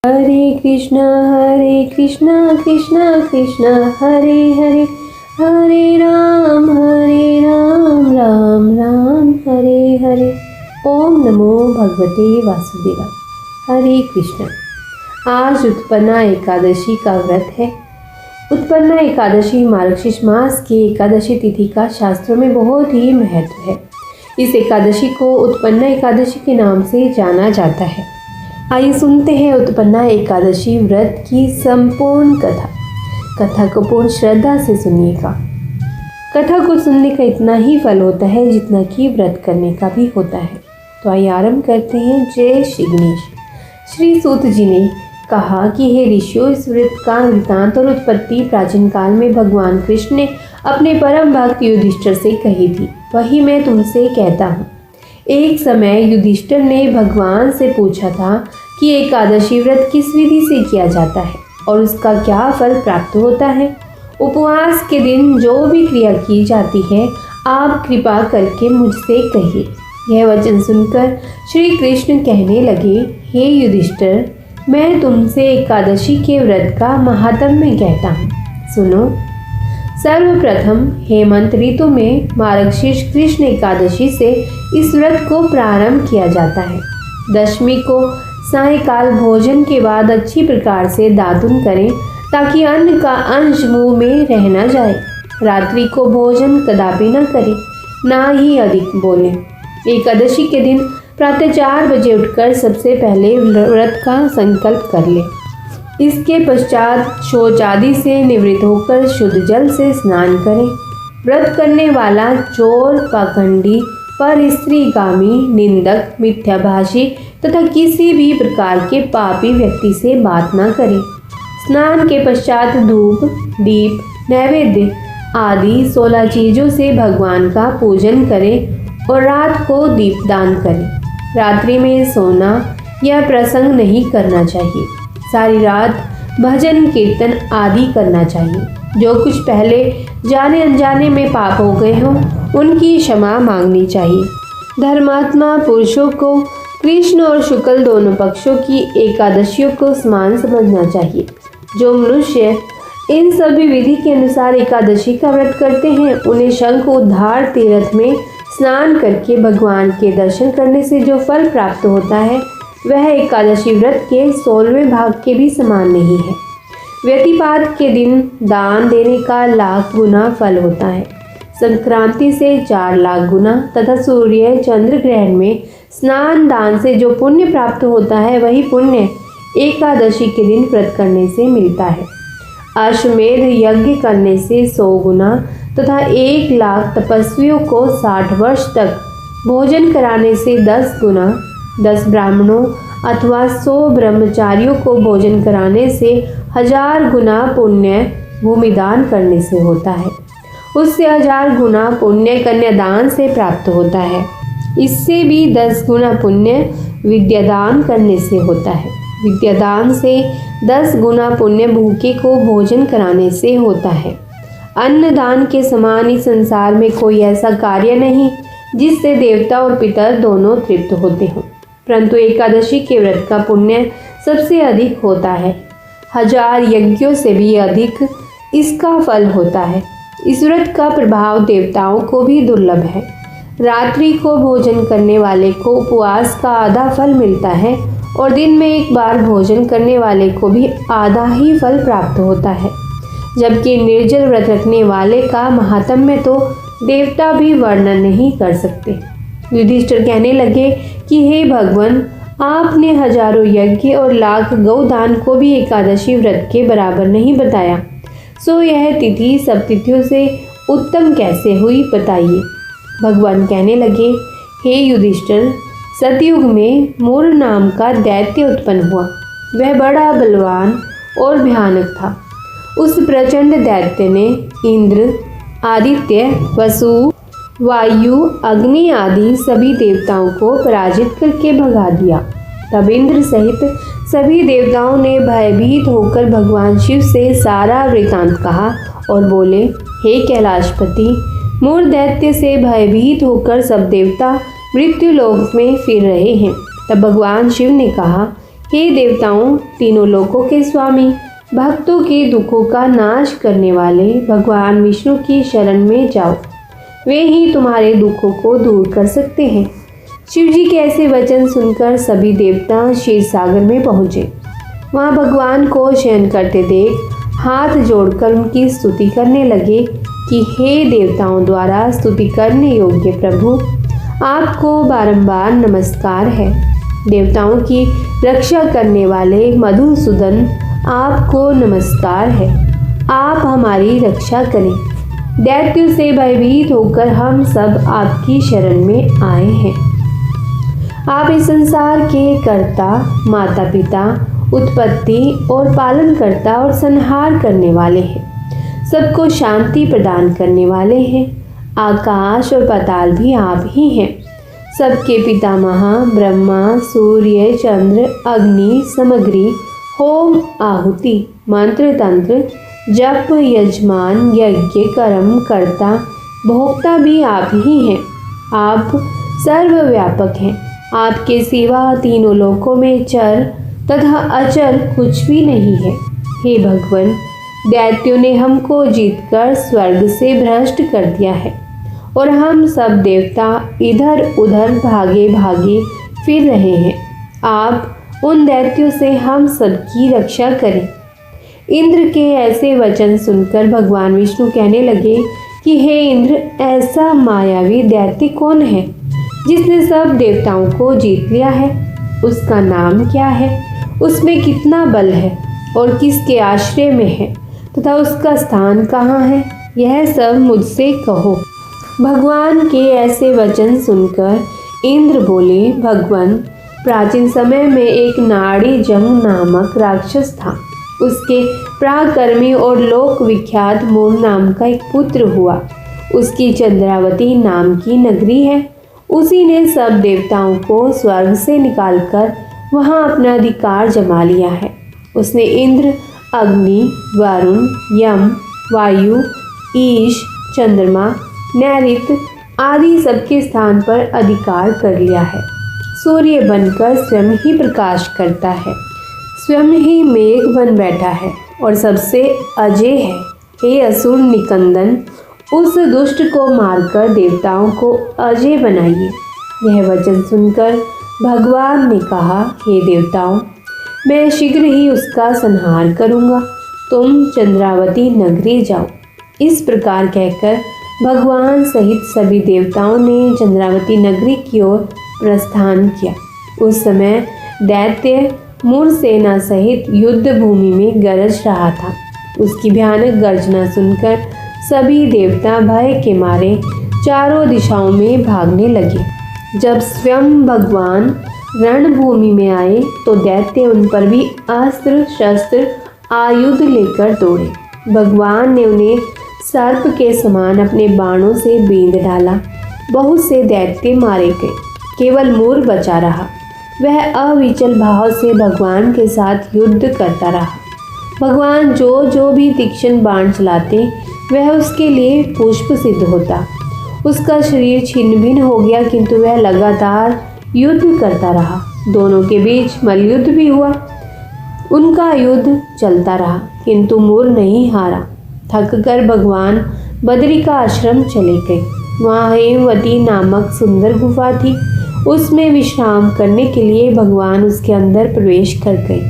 हरे कृष्णा कृष्णा कृष्णा हरे हरे, हरे राम राम राम हरे हरे। ओम नमो भगवते वासुदेवाय। हरे कृष्ण। आज उत्पन्ना एकादशी का व्रत है। उत्पन्ना एकादशी मार्गशीर्ष मास की एकादशी तिथि का शास्त्रों में बहुत ही महत्व है। इस एकादशी को उत्पन्ना एकादशी के नाम से जाना जाता है। आइए सुनते हैं उत्पन्ना एकादशी व्रत की संपूर्ण कथा को पूर्ण श्रद्धा से सुनिएगा। कथा को सुनने का इतना ही फल होता है जितना कि व्रत करने का भी होता है। तो आइए आरंभ करते हैं। जय श्री गणेश। श्री सूत जी ने कहा कि हे ऋषियों, इस व्रत का वृतांत और उत्पत्ति प्राचीन काल में भगवान कृष्ण ने अपने परम भक्त युधिष्ठिर से कही थी, वही मैं तुमसे कहता हूँ। एक समय युधिष्ठिर ने भगवान से पूछा था कि एकादशी व्रत किस विधि से किया जाता है और उसका क्या फल प्राप्त होता है। उपवास के दिन जो भी क्रिया की जाती है आप कृपा करके मुझसे कहिए। यह वचन सुनकर श्री कृष्ण कहने लगे, हे युधिष्ठिर, मैं तुमसे एकादशी के व्रत का महात्म्य कहता हूँ, सुनो। सर्वप्रथम हेमंत ऋतु में मार्गशीर्ष कृष्ण एकादशी से इस व्रत को प्रारंभ किया जाता है। दशमी को सायंकाल भोजन के बाद अच्छी प्रकार से दातुन करें ताकि अन्न का अंश मुंह में रह न जाए। रात्रि को भोजन कदापि न करें, ना ही अधिक बोलें। एकादशी के दिन प्रातः 4 बजे उठकर सबसे पहले व्रत का संकल्प कर लें। इसके पश्चात शौच आदि से निवृत्त होकर शुद्ध जल से स्नान करें। व्रत करने वाला चोर, पाखंडी, पर स्त्रीगामी, निंदक, मिथ्याभाषी तथा किसी भी प्रकार के पापी व्यक्ति से बात न करें। स्नान के पश्चात धूप, दीप, नैवेद्य आदि 16 चीजों से भगवान का पूजन करें और रात को दीपदान करें। रात्रि में सोना या प्रसंग नहीं करना चाहिए। सारी रात भजन कीर्तन आदि करना चाहिए। जो कुछ पहले जाने अनजाने में पाप हो गए हों उनकी क्षमा मांगनी चाहिए। धर्मात्मा पुरुषों को कृष्ण और शुक्ल दोनों पक्षों की एकादशियों को समान समझना चाहिए। जो मनुष्य इन सभी विधि के अनुसार एकादशी का व्रत करते हैं उन्हें शंख उद्धार तीर्थ में स्नान करके भगवान के दर्शन करने से जो फल प्राप्त होता है वह एकादशी व्रत के 16वें भाग के भी समान नहीं है। व्यतिपात के दिन दान देने का लाख गुना फल होता है। संक्रांति से 4 लाख गुना तथा सूर्य चंद्र ग्रहण में स्नान दान से जो पुण्य प्राप्त होता है वही पुण्य एकादशी के दिन व्रत करने से मिलता है। अश्वमेध यज्ञ करने से 100 गुना तथा 1 लाख तपस्वियों को 60 वर्ष तक भोजन कराने से 10 गुना, 10 ब्राह्मणों अथवा 100 ब्रह्मचारियों को भोजन कराने से 1000 गुना पुण्य भूमिदान करने से होता है। उससे 1000 गुना पुण्य कन्यादान से प्राप्त होता है। इससे भी 10 गुना पुण्य विद्यादान करने से होता है। विद्यादान से 10 गुना पुण्य भूखे को भोजन कराने से होता है। अन्नदान के समान इस संसार में कोई ऐसा कार्य नहीं जिससे देवता और पितर दोनों तृप्त होते हों, परंतु एकादशी के व्रत का पुण्य सबसे अधिक होता है। 1000 यज्ञों से भी अधिक इसका फल होता है। इस व्रत का प्रभाव देवताओं को भी दुर्लभ है। रात्रि को भोजन करने वाले को उपवास का आधा फल मिलता है और दिन में एक बार भोजन करने वाले को भी आधा ही फल प्राप्त होता है। जबकि निर्जल व्रत रखने वाले का महात्म्य तो देवता भी वर्णन नहीं कर सकते। युधिष्ठिर कहने लगे कि हे भगवान, आपने हजारों यज्ञ और लाख गौदान को भी एकादशी व्रत के बराबर नहीं बताया, सो यह तिथि सब तिथियों से उत्तम कैसे हुई, बताइए। भगवान कहने लगे, हे युधिष्ठिर, सतयुग में मूर नाम का दैत्य उत्पन्न हुआ। वह बड़ा बलवान और भयानक था। उस प्रचंड दैत्य ने इंद्र, आदित्य, वसु, वायु, अग्नि आदि सभी देवताओं को पराजित करके भगा दिया। तब इंद्र सहित सभी देवताओं ने भयभीत होकर भगवान शिव से सारा वृतांत कहा और बोले, हे कैलाशपति, मूर दैत्य से भयभीत होकर सब देवता मृत्यु लोक में फिर रहे हैं। तब भगवान शिव ने कहा, हे देवताओं, तीनों लोकों के स्वामी, भक्तों के दुखों का नाश करने वाले भगवान विष्णु की शरण में जाओ। वे ही तुम्हारे दुखों को दूर कर सकते हैं। शिव जी के ऐसे वचन सुनकर सभी देवता क्षीर सागर में पहुँचे। वहाँ भगवान को शयन करते देख हाथ जोड़कर उनकी स्तुति करने लगे कि हे देवताओं द्वारा स्तुति करने योग्य प्रभु, आपको बारंबार नमस्कार है। देवताओं की रक्षा करने वाले मधुसूदन, आपको नमस्कार है। आप हमारी रक्षा करें। दैत्यों से भयभीत होकर हम सब आपकी शरण में आए हैं। आप इस संसार के कर्ता, माता पिता, उत्पत्ति और पालन करता और संहार करने वाले हैं। सबको शांति प्रदान करने वाले हैं। आकाश और पाताल भी आप ही हैं। सबके पितामह ब्रह्मा, सूर्य, चंद्र, अग्नि, सामग्री, होम, आहुति, मंत्र, तंत्र, जप, यजमान, यज्ञ, कर्म, कर्ता, भोक्ता भी आप ही हैं। आप सर्वव्यापक हैं। आपके सिवा तीनों लोकों में चर तथा अचर कुछ भी नहीं है। हे भगवान, दैत्यों ने हमको जीतकर स्वर्ग से भ्रष्ट कर दिया है और हम सब देवता इधर उधर भागे भागे फिर रहे हैं। आप उन दैत्यों से हम सबकी रक्षा करें। इंद्र के ऐसे वचन सुनकर भगवान विष्णु कहने लगे कि हे इंद्र, ऐसा मायावी दैत्य कौन है जिसने सब देवताओं को जीत लिया है? उसका नाम क्या है? उसमें कितना बल है और किसके आश्रय में है तथा उसका स्थान कहाँ है? यह सब मुझसे कहो। भगवान के ऐसे वचन सुनकर इंद्र बोले, भगवान, प्राचीन समय में एक नाड़ी जंग नामक राक्षस था। उसके पराक्रमी और लोक विख्यात मूल नाम का एक पुत्र हुआ। उसकी चंद्रावती नाम की नगरी है। उसी ने सब देवताओं को स्वर्ग से निकालकर वहां अपना अधिकार जमा लिया है। उसने इंद्र, अग्नि, वरुण, यम, वायु, ईश, चंद्रमा, नैऋत्य आदि सबके स्थान पर अधिकार कर लिया है। सूर्य बनकर स्वयं ही प्रकाश करता है, स्वयं ही मेघ बन बैठा है और सबसे अजय है। हे असुर निकंदन, उस दुष्ट को मारकर देवताओं को अजय बनाइए। यह वचन सुनकर भगवान ने कहा, हे देवताओं, मैं शीघ्र ही उसका संहार करूंगा। तुम चंद्रावती नगरी जाओ। इस प्रकार कहकर भगवान सहित सभी देवताओं ने चंद्रावती नगरी की ओर प्रस्थान किया। उस समय दैत्य मूर सेना सहित युद्ध भूमि में गरज रहा था। उसकी भयानक गर्जना सुनकर सभी देवता भय के मारे चारों दिशाओं में भागने लगे। जब स्वयं भगवान रणभूमि में आए तो दैत्य उन पर भी अस्त्र शस्त्र आयुध लेकर दौड़े। भगवान ने उन्हें सर्प के समान अपने बाणों से बींध डाला। बहुत से दैत्य मारे गए, केवल मूर बचा रहा। वह अविचल भाव से भगवान के साथ युद्ध करता रहा। भगवान जो भी तीक्ष्ण बाण चलाते वह उसके लिए पुष्प सिद्ध होता। उसका शरीर छिन्न भिन्न हो गया, किंतु वह लगातार युद्ध करता रहा। दोनों के बीच मल्लयुद्ध भी हुआ। उनका युद्ध चलता रहा, किंतु मूर नहीं हारा। थक कर भगवान बद्री का आश्रम चले गए। वहाँ हेमवती नामक सुंदर गुफा थी। उसमें विश्राम करने के लिए भगवान उसके अंदर प्रवेश कर गए।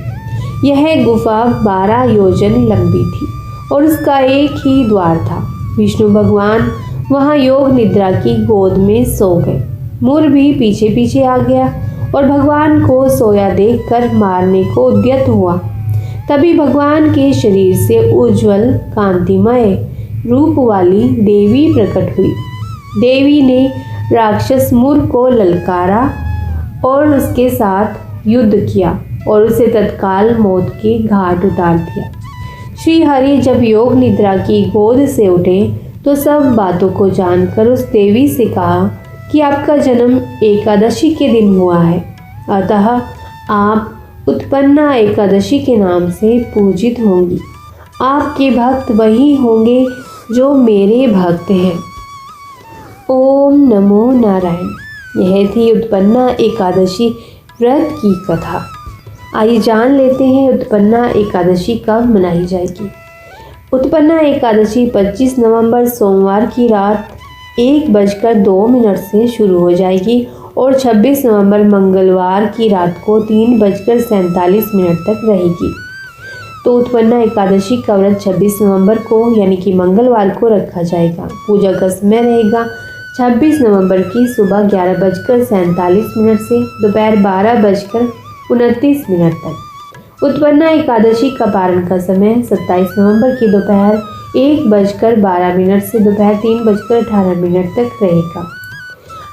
यह गुफा 12 योजन लंबी थी और उसका एक ही द्वार था। विष्णु भगवान वहाँ योग निद्रा की गोद में सो गए। मूर भी पीछे पीछे आ गया और भगवान को सोया देखकर मारने को उद्यत हुआ। तभी भगवान के शरीर से उज्जवल कांतिमय रूप वाली देवी प्रकट हुई। देवी ने राक्षस मूर को ललकारा और उसके साथ युद्ध किया और उसे तत्काल मौत के घाट उतार दिया। श्री हरि जब योग निद्रा की गोद से उठे तो सब बातों को जानकर उस देवी से कहा कि आपका जन्म एकादशी के दिन हुआ है, अतः आप उत्पन्ना एकादशी के नाम से पूजित होंगी। आपके भक्त वही होंगे जो मेरे भक्त हैं। ओम नमो नारायण। यह थी उत्पन्ना एकादशी व्रत की कथा। आइए जान लेते हैं उत्पन्ना एकादशी कब मनाई जाएगी। उत्पन्ना एकादशी 25 नवंबर सोमवार की रात 1:02 से शुरू हो जाएगी और 26 नवंबर मंगलवार की रात को 3:47 तक रहेगी। तो उत्पन्ना एकादशी का व्रत 26 नवंबर को यानी कि मंगलवार को रखा जाएगा। पूजा का समय रहेगा 26 नवंबर की सुबह 11:47 से दोपहर 12:29 तक। उत्पन्ना एकादशी का पारण का समय 27 नवंबर की दोपहर 1:12 से दोपहर 3:18 तक रहेगा।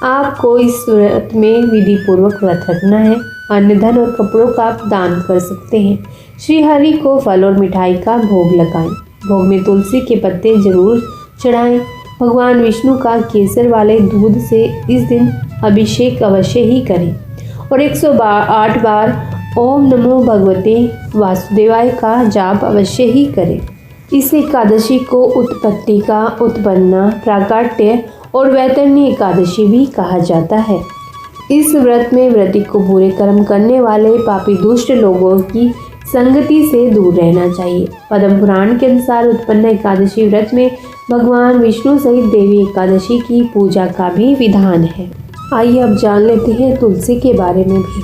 आपको इस व्रत में विधि पूर्वक व्रत रखना है। अन्न धन और कपड़ों का आप दान कर सकते हैं। श्री हरि को फल और मिठाई का भोग लगाएं। भोग में तुलसी के पत्ते जरूर चढ़ाएं। भगवान विष्णु का केसर वाले दूध से इस दिन अभिषेक अवश्य ही करें और 108 बार ओम नमो भगवते वासुदेवाय का जाप अवश्य ही करें। इस एकादशी को उत्पत्तिका, उत्पन्ना, प्राकट्य और वैतरणी एकादशी भी कहा जाता है। इस व्रत में व्रती को बुरे कर्म करने वाले पापी दुष्ट लोगों की संगति से दूर रहना चाहिए। पद्म पुराण के अनुसार उत्पन्ना एकादशी व्रत में भगवान विष्णु सहित देवी एकादशी की पूजा का भी विधान है। आइए अब जान लेते हैं तुलसी के बारे में भी।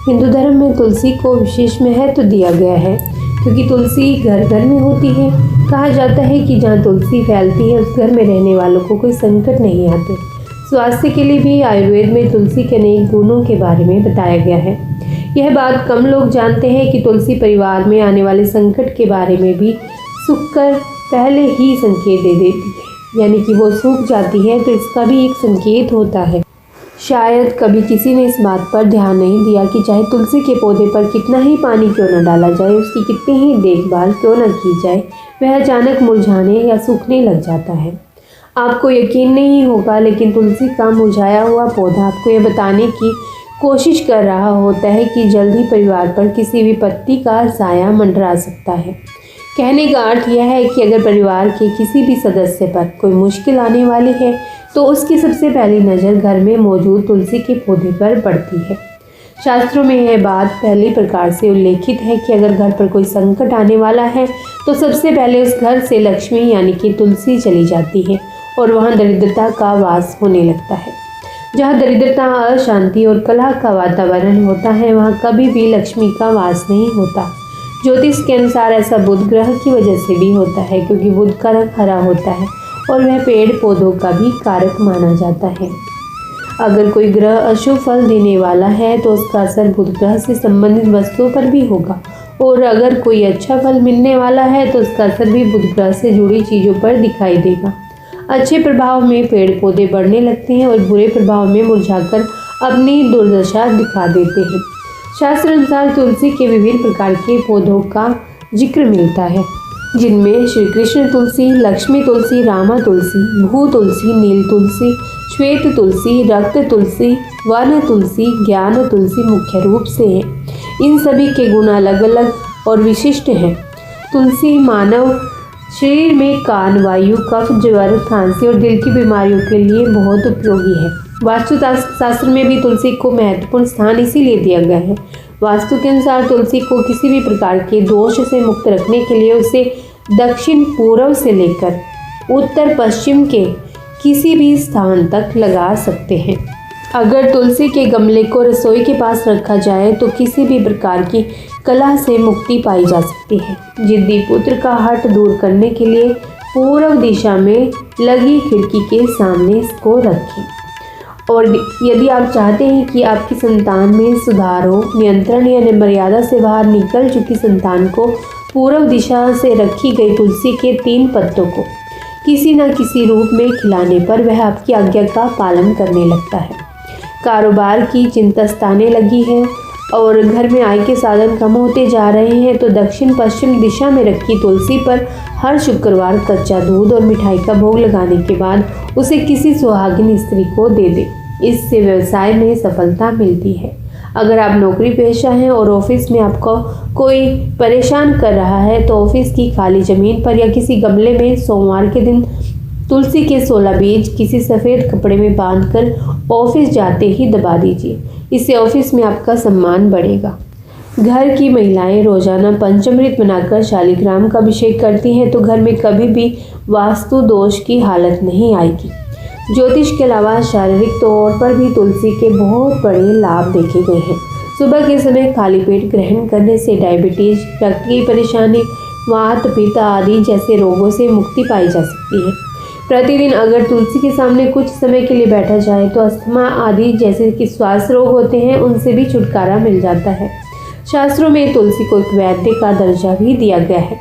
हिंदू धर्म में तुलसी को विशेष महत्व दिया गया है क्योंकि तुलसी घर घर में होती है। कहा जाता है कि जहाँ तुलसी फैलती है उस घर में रहने वालों को कोई संकट नहीं आते। स्वास्थ्य के लिए भी आयुर्वेद में तुलसी के अनेक गुणों के बारे में बताया गया है। यह बात कम लोग जानते हैं कि तुलसी परिवार में आने वाले संकट के बारे में भी सूखकर पहले ही संकेत दे देती है, यानी कि वो सूख जाती है तो इसका भी एक संकेत होता है। शायद कभी किसी ने इस बात पर ध्यान नहीं दिया कि चाहे तुलसी के पौधे पर कितना ही पानी क्यों न डाला जाए, उसकी कितनी ही देखभाल क्यों न की जाए, वह अचानक मुरझाने या सूखने लग जाता है। आपको यकीन नहीं होगा लेकिन तुलसी का मुरझाया हुआ पौधा आपको यह बताने की कोशिश कर रहा होता है कि जल्द ही परिवार पर किसी विपत्ति का साया मंडरा सकता है। कहने का अर्थ यह है कि अगर परिवार के किसी भी सदस्य पर कोई मुश्किल आने वाली है तो उसकी सबसे पहली नज़र घर में मौजूद तुलसी के पौधे पर पड़ती है। शास्त्रों में यह बात पहली प्रकार से उल्लेखित है कि अगर घर पर कोई संकट आने वाला है तो सबसे पहले उस घर से लक्ष्मी यानी कि तुलसी चली जाती है और वहाँ दरिद्रता का वास होने लगता है। जहाँ दरिद्रता, अशांति और कलह का वातावरण होता है वहाँ कभी भी लक्ष्मी का वास नहीं होता। ज्योतिष के अनुसार ऐसा बुध ग्रह की वजह से भी होता है क्योंकि बुध का रंग हरा होता है और वह पेड़ पौधों का भी कारक माना जाता है। अगर कोई ग्रह अशुभ फल देने वाला है तो उसका असर बुध ग्रह से संबंधित वस्तुओं पर भी होगा और अगर कोई अच्छा फल मिलने वाला है तो उसका असर भी बुध ग्रह से जुड़ी चीज़ों पर दिखाई देगा। अच्छे प्रभाव में पेड़ पौधे बढ़ने लगते हैं और बुरे प्रभाव में मुरझाकर अपनी दुर्दशा दिखा देते हैं। शास्त्र अनुसार तुलसी के विभिन्न प्रकार के पौधों का जिक्र मिलता है जिनमें श्री कृष्ण तुलसी, लक्ष्मी तुलसी, रामा तुलसी, भू तुलसी, नील तुलसी, श्वेत तुलसी, रक्त तुलसी, वन तुलसी, ज्ञान तुलसी मुख्य रूप से है। इन सभी के गुण अलग अलग और विशिष्ट हैं। तुलसी मानव शरीर में कान, वायु, कफ, ज्वर, खांसी और दिल की बीमारियों के लिए बहुत उपयोगी है। वास्तु शास्त्र में भी तुलसी को महत्वपूर्ण स्थान इसीलिए दिया गया है। वास्तु के अनुसार तुलसी को किसी भी प्रकार के दोष से मुक्त रखने के लिए उसे दक्षिण पूर्व से लेकर उत्तर पश्चिम के किसी भी स्थान तक लगा सकते हैं। अगर तुलसी के गमले को रसोई के पास रखा जाए तो किसी भी प्रकार की कलह से मुक्ति पाई जा सकती है। जिद्दी पुत्र का हट दूर करने के लिए पूर्व दिशा में लगी खिड़की के सामने इसको रखें। और यदि आप चाहते हैं कि आपकी संतान में सुधार हो, नियंत्रण या मर्यादा से बाहर निकल चुकी संतान को पूर्व दिशा से रखी गई तुलसी के 3 पत्तों को किसी न किसी रूप में खिलाने पर वह आपकी आज्ञा का पालन करने लगता है। कारोबार की चिंता सताने लगी है और घर में आय के साधन कम होते जा रहे हैं तो दक्षिण पश्चिम दिशा में रखी तुलसी पर हर शुक्रवार कच्चा दूध और मिठाई का भोग लगाने के बाद उसे किसी सुहागिन स्त्री को दे दे। इससे व्यवसाय में सफलता मिलती है। अगर आप नौकरी पेशा हैं और ऑफिस में आपको कोई परेशान कर रहा है तो ऑफिस की खाली ज़मीन पर या किसी गमले में सोमवार के दिन तुलसी के 16 बीज किसी सफ़ेद कपड़े में बांधकर ऑफिस जाते ही दबा दीजिए। इससे ऑफिस में आपका सम्मान बढ़ेगा। घर की महिलाएं रोजाना पंचामृत बनाकर शालिग्राम का अभिषेक करती हैं तो घर में कभी भी वास्तु दोष की हालत नहीं आएगी। ज्योतिष के अलावा शारीरिक तौर पर भी तुलसी के बहुत बड़े लाभ देखे गए हैं। सुबह के समय खाली पेट ग्रहण करने से डायबिटीज, रक्त की परेशानी, वात पित्त आदि जैसे रोगों से मुक्ति पाई जा सकती है। प्रतिदिन अगर तुलसी के सामने कुछ समय के लिए बैठा जाए तो अस्थमा आदि जैसे कि श्वास रोग होते हैं उनसे भी छुटकारा मिल जाता है। शास्त्रों में तुलसी को एक वैद्य का दर्जा भी दिया गया है,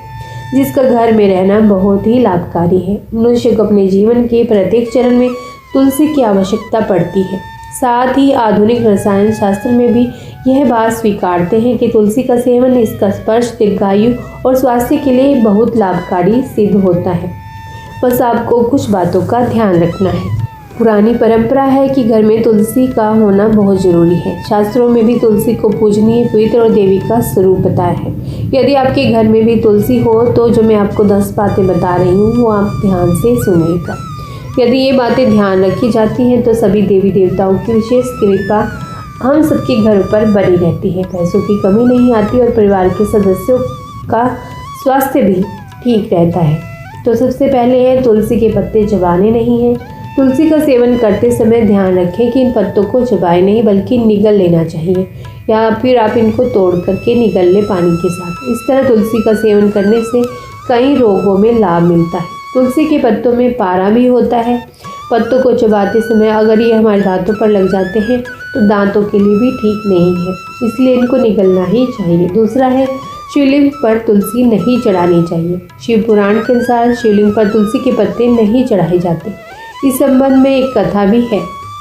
जिसका घर में रहना बहुत ही लाभकारी है। मनुष्य को अपने जीवन के प्रत्येक चरण में तुलसी की आवश्यकता पड़ती है। साथ ही आधुनिक रसायन शास्त्र में भी यह बात स्वीकारते हैं कि तुलसी का सेवन, इसका स्पर्श दीर्घायु और स्वास्थ्य के लिए बहुत लाभकारी सिद्ध होता है। बस आपको कुछ बातों का ध्यान रखना है। पुरानी परंपरा है कि घर में तुलसी का होना बहुत जरूरी है। शास्त्रों में भी तुलसी को पूजनीय, पवित्र और देवी का स्वरूप बताया है। यदि आपके घर में भी तुलसी हो तो जो मैं आपको 10 बातें बता रही हूँ वो आप ध्यान से सुनिएगा। यदि ये बातें ध्यान रखी जाती हैं तो सभी देवी देवताओं की विशेष कृपा हम सबके घर पर बनी रहती है। पैसों की कमी नहीं आती और परिवार के सदस्यों का स्वास्थ्य भी ठीक रहता है। तो सबसे पहले है, तुलसी के पत्ते चबाने नहीं हैं। तुलसी का सेवन करते समय ध्यान रखें कि इन पत्तों को चबाएं नहीं बल्कि निगल लेना चाहिए, या फिर आप इनको तोड़ करके निगल लें पानी के साथ। इस तरह तुलसी का सेवन करने से कई रोगों में लाभ मिलता है। तुलसी के पत्तों में पारा भी होता है। पत्तों को चबाते समय अगर ये हमारे दांतों पर लग जाते हैं तो दांतों के लिए भी ठीक नहीं है, इसलिए इनको निगलना ही चाहिए। दूसरा है, शिवलिंग पर तुलसी नहीं चढ़ानी चाहिए। शिव पुराण के अनुसार शिवलिंग पर तुलसी के पत्ते नहीं चढ़ाए जाते। इस संबंध में एक कथा भी है।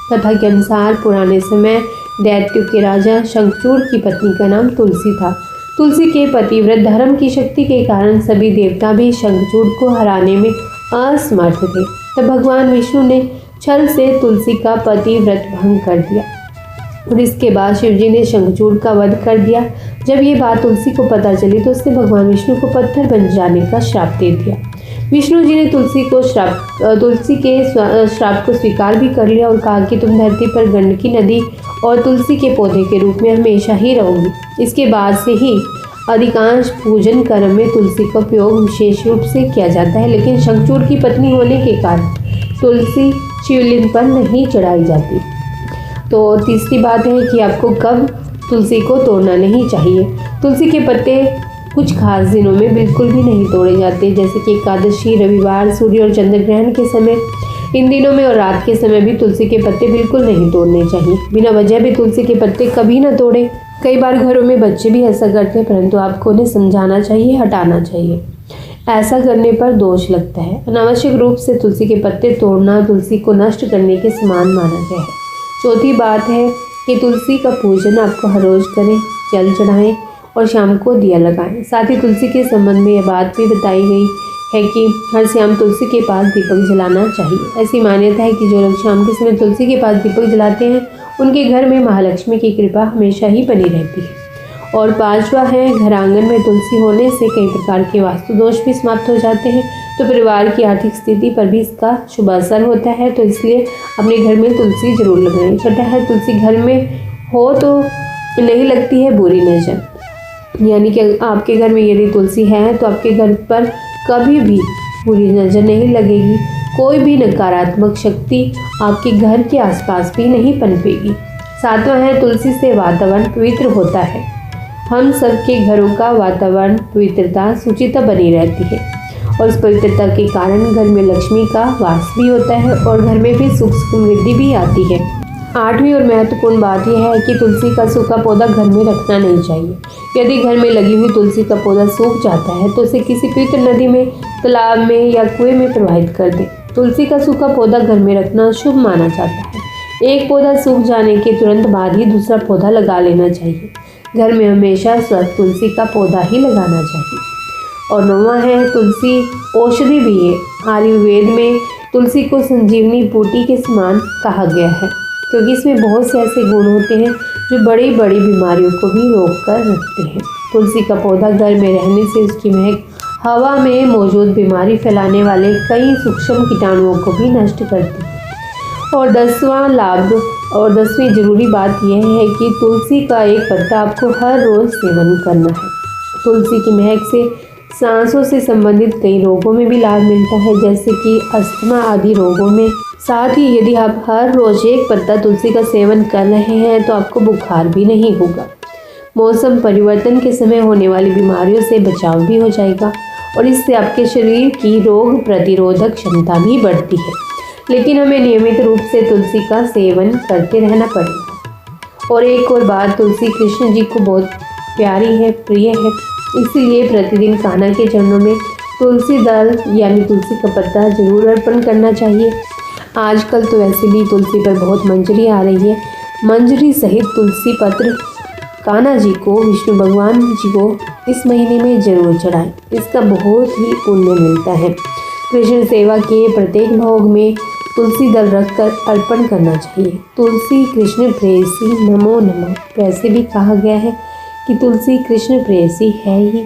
कथा के अनुसार पुराने समय दैत्यों के राजा शंखचूड़ की पत्नी का नाम तुलसी था। तुलसी के पतिव्रत धर्म की शक्ति के कारण सभी देवता भी शंखचूड़ को हराने में असमर्थ थे। तब भगवान विष्णु ने छल से तुलसी का पतिव्रत भंग कर दिया और इसके बाद शिवजी ने शंखचूड़ का वध कर दिया। जब ये बात तुलसी को पता चली तो उसने भगवान विष्णु को पत्थर बन जाने का श्राप दे दिया। विष्णु जी ने तुलसी के श्राप को स्वीकार भी कर लिया और कहा कि तुम धरती पर गंडकी नदी और तुलसी के पौधे के रूप में हमेशा ही रहोगी। इसके बाद से ही अधिकांश पूजन कर्म में तुलसी का उपयोग विशेष रूप से किया जाता है, लेकिन शंखचूड़ की पत्नी होने के कारण तुलसी शिवलिंग पर नहीं चढ़ाई जाती। तो तीसरी बात है कि आपको कब तुलसी को तोड़ना नहीं चाहिए। तुलसी के पत्ते कुछ खास दिनों में बिल्कुल भी नहीं तोड़े जाते, जैसे कि एकादशी, रविवार, सूर्य और चंद्र ग्रहण के समय। इन दिनों में और रात के समय भी तुलसी के पत्ते बिल्कुल नहीं तोड़ने चाहिए। बिना वजह भी तुलसी के पत्ते कभी ना तोड़ें। कई बार घरों में बच्चे भी ऐसा करते हैं, परंतु आपको उन्हें समझाना चाहिए, हटाना चाहिए। ऐसा करने पर दोष लगता है। अनावश्यक रूप से तुलसी के पत्ते तोड़ना तुलसी को नष्ट करने के समान माना गया है। चौथी बात है कि तुलसी का पूजन आपको हर रोज करें, जल चढ़ाएं और शाम को दिया लगाएं। साथ ही तुलसी के संबंध में यह बात भी बताई गई है कि हर शाम तुलसी के पास दीपक जलाना चाहिए। ऐसी मान्यता है कि जो लोग शाम के समय तुलसी के पास दीपक जलाते हैं उनके घर में महालक्ष्मी की कृपा हमेशा ही बनी रहती है। और पांचवा है, घर आंगन में तुलसी होने से कई प्रकार के वास्तु दोष भी समाप्त हो जाते हैं, तो परिवार की आर्थिक स्थिति पर भी इसका शुभ असर होता है। तो इसलिए अपने घर में तुलसी जरूर लगाएं। छठा है, तुलसी घर में हो तो नहीं लगती है बुरी नज़र, यानी कि आपके घर में यदि तुलसी है तो आपके घर पर कभी भी बुरी नज़र नहीं लगेगी। कोई भी नकारात्मक शक्ति आपके घर के आसपास भी नहीं पनपेगी। सातवां है, तुलसी से वातावरण पवित्र होता है। हम सबके घरों का वातावरण पवित्रता, शुचिता बनी रहती है और इस पवित्रता के कारण घर में लक्ष्मी का वास भी होता है और घर में भी सुख समृद्धि भी आती है। आठवीं और महत्वपूर्ण बात यह है कि तुलसी का सूखा पौधा घर में रखना नहीं चाहिए। यदि घर में लगी हुई तुलसी का पौधा सूख जाता है तो उसे किसी पवित्र नदी में, तालाब में या कुएं में प्रवाहित कर दें। तुलसी का सूखा पौधा घर में रखना शुभ माना जाता है। एक पौधा सूख जाने के तुरंत बाद ही दूसरा पौधा लगा लेना चाहिए। घर में हमेशा स्वस्थ तुलसी का पौधा ही लगाना चाहिए। और नौवां है, तुलसी औषधि भी है। आयुर्वेद में तुलसी को संजीवनी बूटी के समान कहा गया है, क्योंकि इसमें बहुत से ऐसे गुण होते हैं जो बड़ी बड़ी बीमारियों को भी रोक कर रखते हैं। तुलसी का पौधा घर में रहने से उसकी महक हवा में मौजूद बीमारी फैलाने वाले कई सूक्ष्म कीटाणुओं को भी नष्ट करती है। और 10वां लाभ और 10वीं ज़रूरी बात यह है कि तुलसी का एक पत्ता आपको हर रोज़ सेवन करना है। तुलसी की महक से सांसों से संबंधित कई रोगों में भी लाभ मिलता है, जैसे कि अस्थमा आदि रोगों में। साथ ही यदि आप हर रोज़ एक पत्ता तुलसी का सेवन कर रहे हैं तो आपको बुखार भी नहीं होगा। मौसम परिवर्तन के समय होने वाली बीमारियों से बचाव भी हो जाएगा और इससे आपके शरीर की रोग प्रतिरोधक क्षमता भी बढ़ती है। लेकिन हमें नियमित रूप से तुलसी का सेवन करते रहना पड़ेगा। और एक और बात, तुलसी कृष्ण जी को बहुत प्यारी है, प्रिय है, इसीलिए प्रतिदिन कान्हा के चरणों में तुलसी दल यानी तुलसी का पत्ता जरूर अर्पण करना चाहिए। आजकल तो वैसे भी तुलसी पर बहुत मंजरी आ रही है। मंजरी सहित तुलसी पत्र कान्हा जी को, विष्णु भगवान जी को इस महीने में जरूर चढ़ाएं। इसका बहुत ही पुण्य मिलता है। कृष्ण सेवा के प्रत्येक भोग में तुलसी दल रखकर अर्पण करना चाहिए। तुलसी कृष्ण प्रेयसी नमो नमः, वैसे भी कहा गया है कि तुलसी कृष्ण प्रेयसी है ही।